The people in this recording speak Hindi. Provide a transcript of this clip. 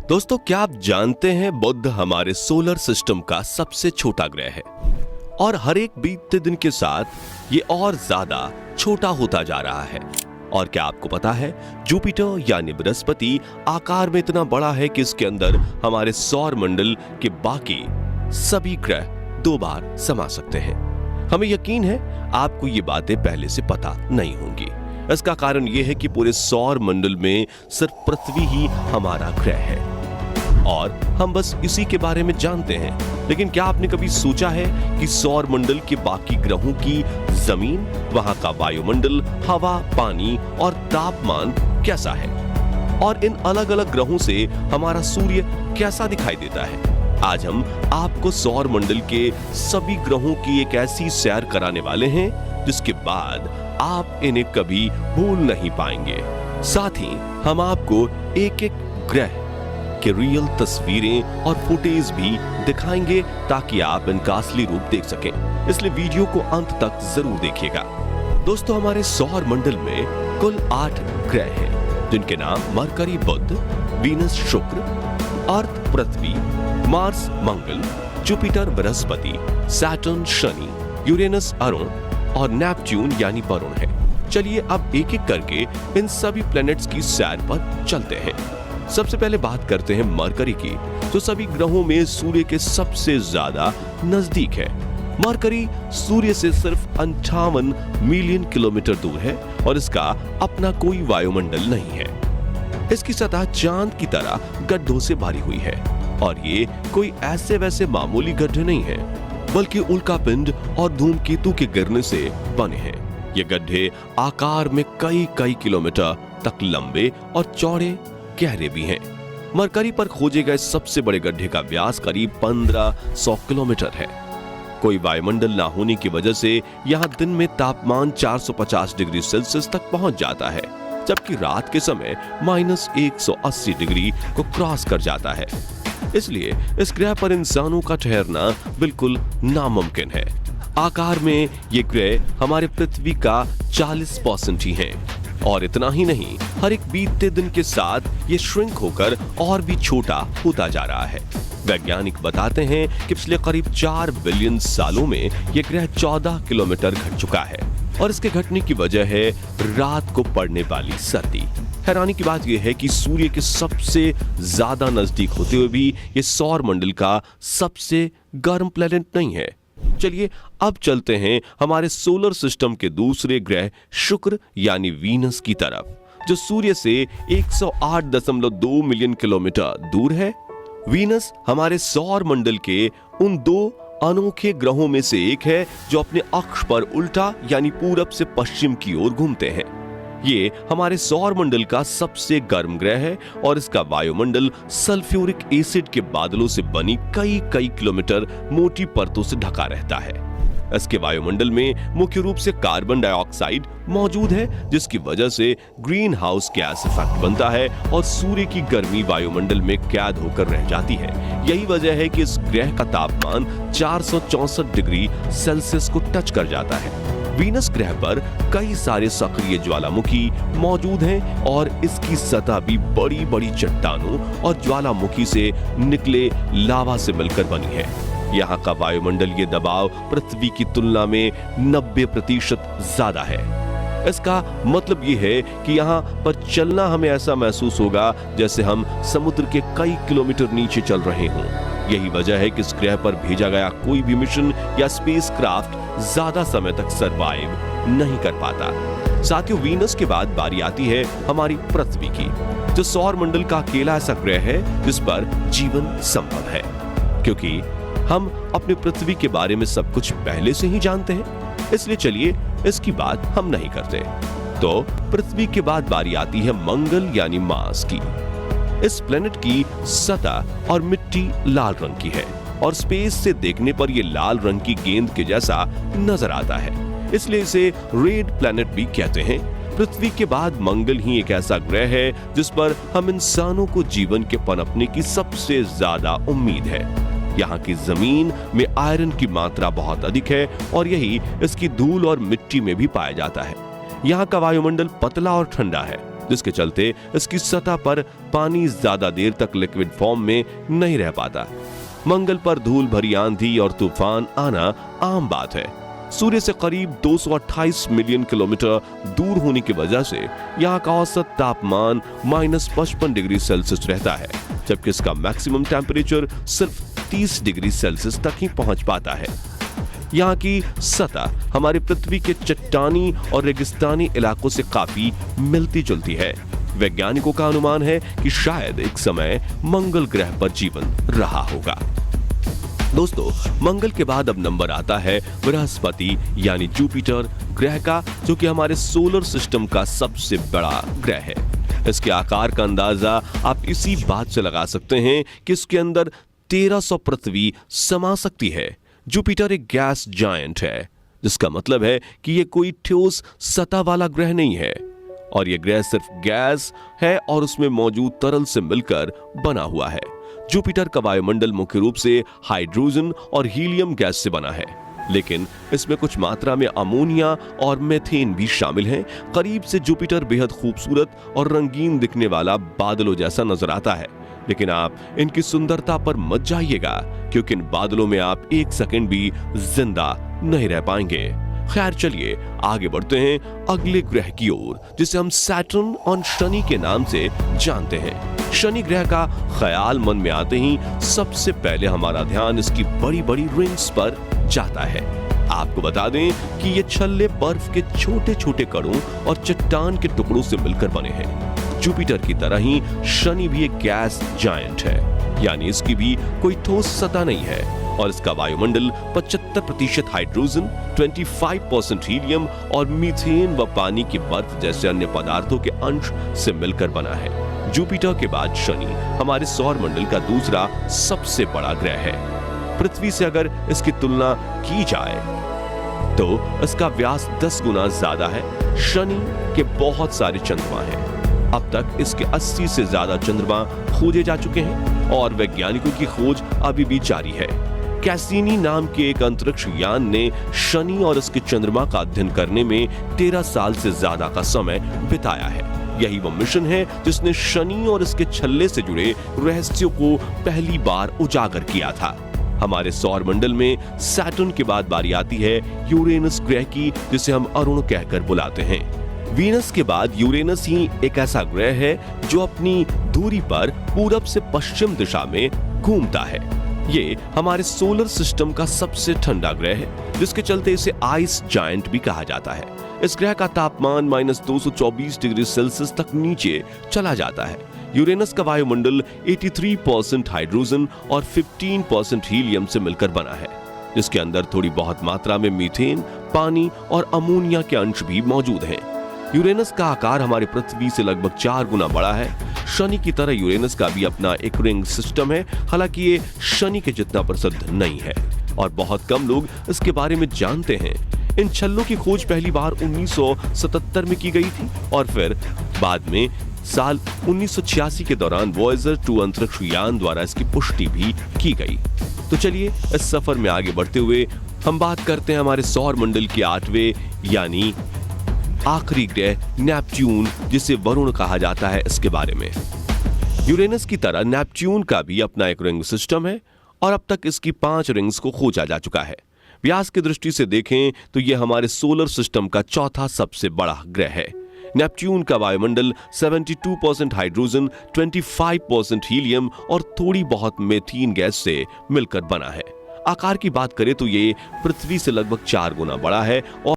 दोस्तों, क्या आप जानते हैं बुध हमारे सोलर सिस्टम का सबसे छोटा ग्रह है और हर एक बीतते दिन के साथ ये और ज्यादा छोटा होता जा रहा है। और क्या आपको पता है, जुपिटर यानी बृहस्पति आकार में इतना बड़ा है कि इसके अंदर हमारे सौर मंडल के बाकी सभी ग्रह 2 बार समा सकते हैं। हमें यकीन है आपको ये बातें पहले से पता नहीं होंगी। इसका कारण यह है कि पूरे सौर मंडल में सिर्फ पृथ्वी ही हमारा ग्रह है और हम बस इसी के बारे में जानते हैं। लेकिन क्या आपने कभी सोचा है कि सौर मंडल के बाकी ग्रहों की जमीन, वहां का वायुमंडल, हवा, पानी और तापमान कैसा है और इन अलग अलग ग्रहों से हमारा सूर्य कैसा दिखाई देता है? आज हम आपको सौर मंडल के सभी ग्रहों की एक ऐसी सैर कराने वाले हैं जिसके बाद आप इन्हें कभी भूल नहीं पाएंगे। साथ ही हम आपको एक एक ग्रह के रियल तस्वीरें और फुटेज भी दिखाएंगे ताकि आप इनका असली रूप देख सकें। इसलिए वीडियो को अंत तक जरूर देखिएगा। दोस्तों, हमारे सौर मंडल में कुल 8 ग्रह हैं जिनके नाम मरकरी बुध, वीनस शुक्र, अर्थ पृथ्वी, मार्स मंगल, जुपिटर बृहस्पति, सैटर्न शनि, यूरेनस अरुण और नेपच्यून यानी वरुण है। चलिए अब एक एक करके इन सभी प्लैनेट्स की सैर पर चलते हैं। सबसे पहले बात करते हैं मरकरी की, जो सभी ग्रहों में सूर्य के सबसे ज्यादा नजदीक है। मरकरी सूर्य से सिर्फ 58 मिलियन किलोमीटर दूर है और इसका अपना कोई वायुमंडल नहीं है। इसकी सतह चांद की तरह गड्ढों से भरी हुई है और ये कोई ऐसे वैसे मामूली गड्ढे नहीं है, बल्कि उल्कापिंड और धूमकेतु के गिरने से बने हैं। ये गड्ढे आकार में कई कई किलोमीटर तक लंबे और चौड़े गहरे भी हैं। मरकरी पर खोजे गए सबसे बड़े गड्ढे का व्यास करीब 1500 किलोमीटर है। कोई वायुमंडल ना होने की वजह से यहाँ दिन में तापमान 450 डिग्री सेल्सियस तक पहुंच जाता है, जबकि रात के समय -180 डिग्री को क्रॉस कर जाता है। इसलिए इस ग्रह पर इंसानों का ठहरना बिल्कुल नामुमकिन है। आकार में ये ग्रह हमारे पृथ्वी का 40% ही है और इतना ही नहीं, हर एक बीतते दिन के साथ ये श्रिंक होकर और भी छोटा होता जा रहा है। वैज्ञानिक बताते हैं कि पिछले करीब 4 बिलियन सालों में ये ग्रह 14 किलोमीटर घट चुका है और इसके घटने की वजह है रात को पड़ने वाली सर्दी। हैरानी की बात यह है कि सूर्य के सबसे ज्यादा नजदीक होते हुए भी ये सौर मंडल का सबसे गर्म प्लेनेट नहीं है। चलिए अब चलते हैं हमारे सोलर सिस्टम के दूसरे ग्रह शुक्र यानी वीनस की तरफ, जो सूर्य से 108.2 मिलियन किलोमीटर दूर है। वीनस हमारे सौर मंडल के उन 2 अनोखे ग्रहों में से एक है जो अपने अक्ष पर उल्टा यानी पूरब से पश्चिम की ओर घूमते हैं। ये हमारे सौर मंडल का सबसे गर्म ग्रह है और इसका वायुमंडल सल्फ्यूरिक एसिड के बादलों से बनी कई कई किलोमीटर मोटी परतों से ढका रहता है। इसके वायुमंडल में मुख्य रूप से कार्बन डाइऑक्साइड मौजूद है, जिसकी वजह से ग्रीन हाउस गैस इफेक्ट बनता है और सूर्य की गर्मी वायुमंडल में कैद होकर रह जाती है। यही वजह है कि इस ग्रह का तापमान 464 डिग्री सेल्सियस को टच कर जाता है। वीनस ग्रह पर कई सारे सक्रिय ज्वालामुखी मौजूद हैं और इसकी सतह भी बड़ी बड़ी चट्टानों और ज्वालामुखी से निकले लावा से मिलकर बनी है। यहाँ का वायुमंडलीय दबाव पृथ्वी की तुलना में 90% ज्यादा है। इसका मतलब यह है कि यहाँ पर चलना हमें ऐसा महसूस होगा जैसे हम समुद्र के कई किलोमीटर नीचे चल रहे हों। यही वजह है कि इस ग्रह पर भेजा गया कोई भी मिशन या स्पेसक्राफ्ट ज्यादा समय तक सरवाइव नहीं कर पाता। साथियों, वीनस के बाद बारी आती है हमारी पृथ्वी की, जो सौर मंडल का अकेला ऐसा ग्रह है जिस पर जीवन संभव है। क्योंकि हम अपनी पृथ्वी के बारे में सब कुछ पहले से ही जानते हैं, इसलिए चलिए इसकी बात हम नहीं करते। तो पृथ्वी के बाद बारी आती है मंगल यानी मार्स की। इस प्लेनेट की सतह और मिट्टी लाल रंग की है और स्पेस से देखने पर यह लाल रंग की गेंद के जैसा नजर आता है, इसलिए इसे रेड प्लेनेट भी कहते हैं। पृथ्वी के बाद मंगल ही एक ऐसा ग्रह है जिस पर हम इंसानों को जीवन के पनपने की सबसे ज्यादा उम्मीद है। यहाँ की जमीन में आयरन की मात्रा बहुत अधिक है और यही इसकी धूल और मिट्टी में भी पाया जाता है। यहाँ का वायुमंडल पतला और ठंडा है जिसके चलते इसकी सतह पर पानी ज्यादा देर तक लिक्विड फॉर्म में नहीं रह पाता। मंगल पर धूल भरी आंधी और तूफान आना आम बात है। सूर्य से करीब 228 मिलियन किलोमीटर दूर होने की वजह से यहाँ का औसत तापमान -55 डिग्री सेल्सियस रहता है, जबकि इसका मैक्सिमम टेम्परेचर सिर्फ 30 डिग्री सेल्सियस तक ही पहुंच पाता है। यहाँ की सतह हमारी पृथ्वी के चट्टानी और रेगिस्तानी इलाकों से काफी मिलती जुलती है। वैज्ञानिकों का अनुमान है कि शायद एक समय मंगल ग्रह पर जीवन रहा होगा। दोस्तों, मंगल के बाद अब नंबर आता है बृहस्पति यानी जुपिटर ग्रह का, जो कि हमारे सोलर सिस्टम का सबसे बड़ा ग्रह है। इसके आकार का अंदाजा आप इसी बात से लगा सकते हैं कि इसके अंदर 1300 पृथ्वी समा सकती है। जुपिटर एक गैस जायंट है, जिसका मतलब है कि यह कोई ठोस सतह वाला ग्रह नहीं है, और यह ग्रह सिर्फ गैस है और उसमें मौजूद तरल से मिलकर बना हुआ है। जुपिटर का वायुमंडल मुख्य रूप से हाइड्रोजन और हीलियम गैस से बना है, लेकिन इसमें कुछ मात्रा में अमोनिया और मीथेन भी शामिल हैं। करीब से जुपिटर बेहद खूबसूरत और रंगीन दिखने वाला बादलों जैसा नजर आता है, लेकिन आप इनकी सुंदरता पर मत जाइएगा, क्योंकि इन बादलों में आप एक सेकंड भी जिंदा नहीं रह पाएंगे। खैर, चलिए आगे बढ़ते हैं अगले ग्रह की ओर, जिसे हम सैटर्न और शनि के नाम से जानते हैं। शनि ग्रह का ख्याल मन में आते ही सबसे पहले हमारा ध्यान इसकी बड़ी बड़ी रिंग्स पर जाता है। आपको बता दें कि ये छल्ले बर्फ के छोटे छोटे कणों और चट्टान के टुकड़ों से मिलकर बने हैं। जुपिटर की तरह ही शनि भी एक गैस जायंट है, यानी इसकी भी कोई ठोस सतह नहीं है, और इसका वायुमंडल 75% हाइड्रोजन, 25% हीलियम और मीथेन व पानी की बर्फ जैसे अन्य पदार्थों के अंश से मिलकर बना है। जुपिटर के बाद शनि हमारे सौर मंडल का दूसरा सबसे बड़ा ग्रह है। पृथ्वी से अगर इसकी तुलना की जाए तो इसका व्यास 10 गुना ज्यादा है। शनि के बहुत सारे चंद्रमा हैं। अब तक इसके 80 से ज्यादा चंद्रमा खोजे जा चुके हैं, और वैज्ञानिकों की खोज अभी भी जारी है। कैसिनी नाम के एक अंतरिक्ष यान ने शनि और इसके चंद्रमा का अध्ययन करने में 13 साल से ज्यादा का समय बिताया है। यही वो मिशन है जिसने शनि और इसके छल्ले से जुड़े रहस्यों को पहली बार उजागर किया था। हमारे सौर मंडल में सैटर्न के बाद बारी आती है यूरेनस ग्रह की, जिसे हम अरुण कहकर बुलाते हैं। वीनस के बाद यूरेनस ही एक ऐसा ग्रह है जो अपनी दूरी पर पूरब से पश्चिम दिशा में घूमता है। ये हमारे सोलर सिस्टम का सबसे ठंडा ग्रह है, जिसके चलते इसे आइस जायंट भी कहा जाता है। इस ग्रह का तापमान -224 डिग्री सेल्सियस तक नीचे चला जाता है। यूरेनस का वायुमंडल 83% हाइड्रोजन और 15% हीलियम से मिलकर बना है, जिसके अंदर थोड़ी बहुत मात्रा में मीथेन, पानी और अमोनिया के अंश भी मौजूद हैं। यूरेनस का आकार हमारी पृथ्वी से लगभग 4 गुना बड़ा है। शनि की तरह यूरेनस का भी अपना एक रिंग सिस्टम है, हालांकि ये शनि के जितना प्रसिद्ध नहीं है और बहुत कम लोग इसके बारे में जानते हैं। इन छल्लों की खोज पहली बार 1977 में की गई थी, और फिर बाद में साल 1986 के दौरान वॉयेजर 2 अंतरिक्ष यान द्वारा इसकी पुष्टि भी की गई। तो चलिए इस सफर में आगे बढ़ते हुए हम बात करते हैं हमारे सौर मंडल के 8वें यानी आखिरी ग्रह नेपच्यून, जिसे वरुण कहा जाता है, इसके बारे में। यूरेनस की तरह नेपच्यून का भी अपना एक रिंग सिस्टम है, और अब तक इसकी 5 रिंग्स को खोजा जा चुका है। व्यास की दृष्टि से देखें तो यह हमारे सोलर सिस्टम का चौथा सबसे बड़ा ग्रह है। नेपच्यून का वायुमंडल 72% हाइड्रोजन, 25% हीलियम और थोड़ी बहुत मीथेन गैस से मिलकर बना है। आकार की बात करें तो ये पृथ्वी से लगभग 4 गुना बड़ा है और